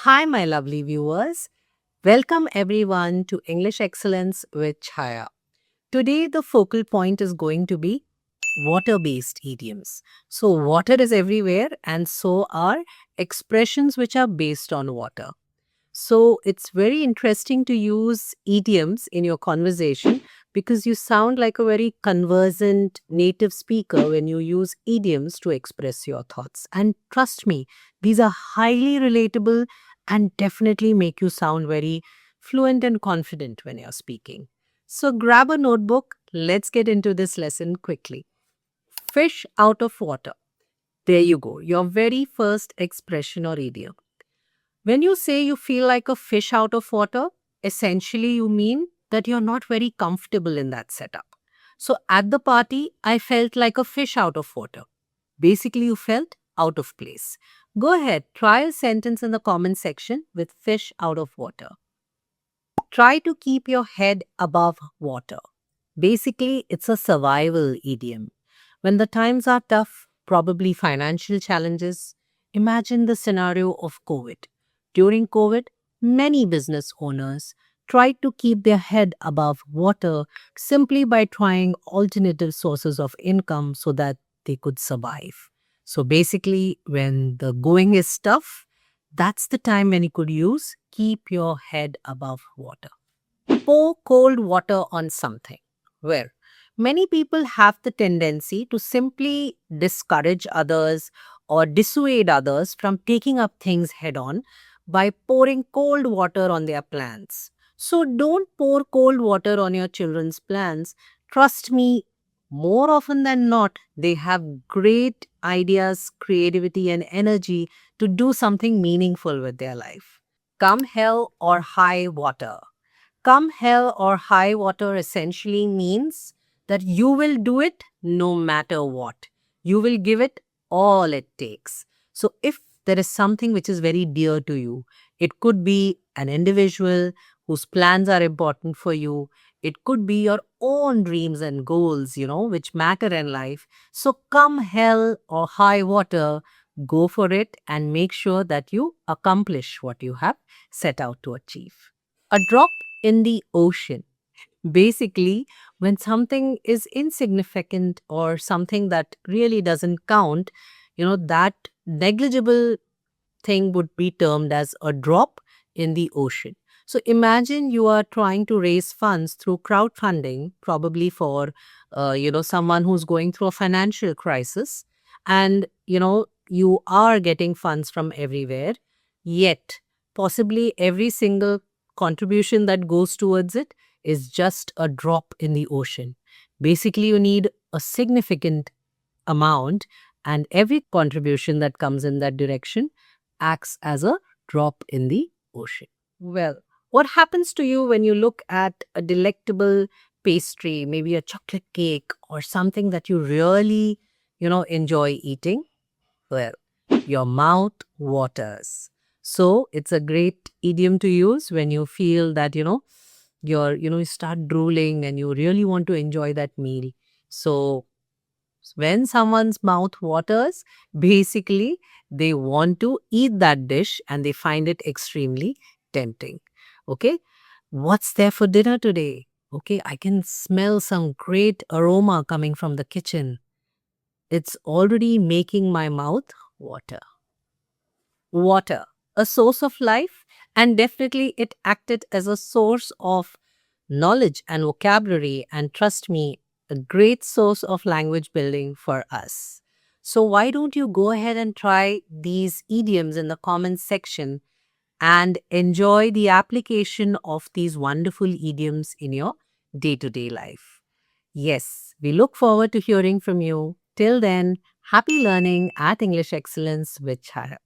Hi, my lovely viewers. Welcome everyone to English Excellence with Chaya. Today, the focal point is going to be water based idioms. So, water is everywhere, and so are expressions which are based on water. So, it's very interesting to use idioms in your conversation because you sound like a very conversant native speaker when you use idioms to express your thoughts. And trust me, these are highly relatable and definitely make you sound very fluent and confident when you're speaking. So, grab a notebook. Let's get into this lesson quickly. Fish out of water. There you go, your very first expression or idiom. When you say you feel like a fish out of water, essentially you mean that you're not very comfortable in that setup. So at the party, I felt like a fish out of water. Basically, you felt out of place. Go ahead, try a sentence in the comment section with fish out of water. Try to keep your head above water. Basically, it's a survival idiom. When the times are tough, probably financial challenges, imagine the scenario of COVID. During COVID, many business owners tried to keep their head above water simply by trying alternative sources of income so that they could survive. So basically, when the going is tough, that's the time when you could use keep your head above water. Pour cold water on something. Where many people have the tendency to simply discourage others or dissuade others from taking up things head on by pouring cold water on their plans. So don't pour cold water on your children's plans. Trust me, more often than not, they have great ideas, creativity, and energy to do something meaningful with their life. Come hell or high water. Come hell or high water essentially means that you will do it no matter what. You will give it all it takes. So, if there is something which is very dear to you, it could be an individual whose plans are important for you. It could be your own dreams and goals, which matter in life. So, come hell or high water, go for it and make sure that you accomplish what you have set out to achieve. A drop in the ocean. Basically, when something is insignificant or something that really doesn't count, that negligible thing would be termed as a drop in the ocean. So imagine you are trying to raise funds through crowdfunding, probably for, someone who's going through a financial crisis, and you are getting funds from everywhere. Yet, possibly every single contribution that goes towards it is just a drop in the ocean. Basically, you need a significant amount, and every contribution that comes in that direction acts as a drop in the ocean. Well, what happens to you when you look at a delectable pastry, maybe a chocolate cake or something that you really, enjoy eating? Well, your mouth waters. So it's a great idiom to use when you feel that, you start drooling and you really want to enjoy that meal. So when someone's mouth waters, basically they want to eat that dish and they find it extremely tempting. Okay. What's there for dinner today? Okay. I can smell some great aroma coming from the kitchen. It's already making my mouth water. Water, a source of life, and definitely it acted as a source of knowledge and vocabulary, and trust me, a great source of language building for us. So, why don't you go ahead and try these idioms in the comments section and enjoy the application of these wonderful idioms in your day to day life? Yes, we look forward to hearing from you. Till then, happy learning at English Excellence with Chaya.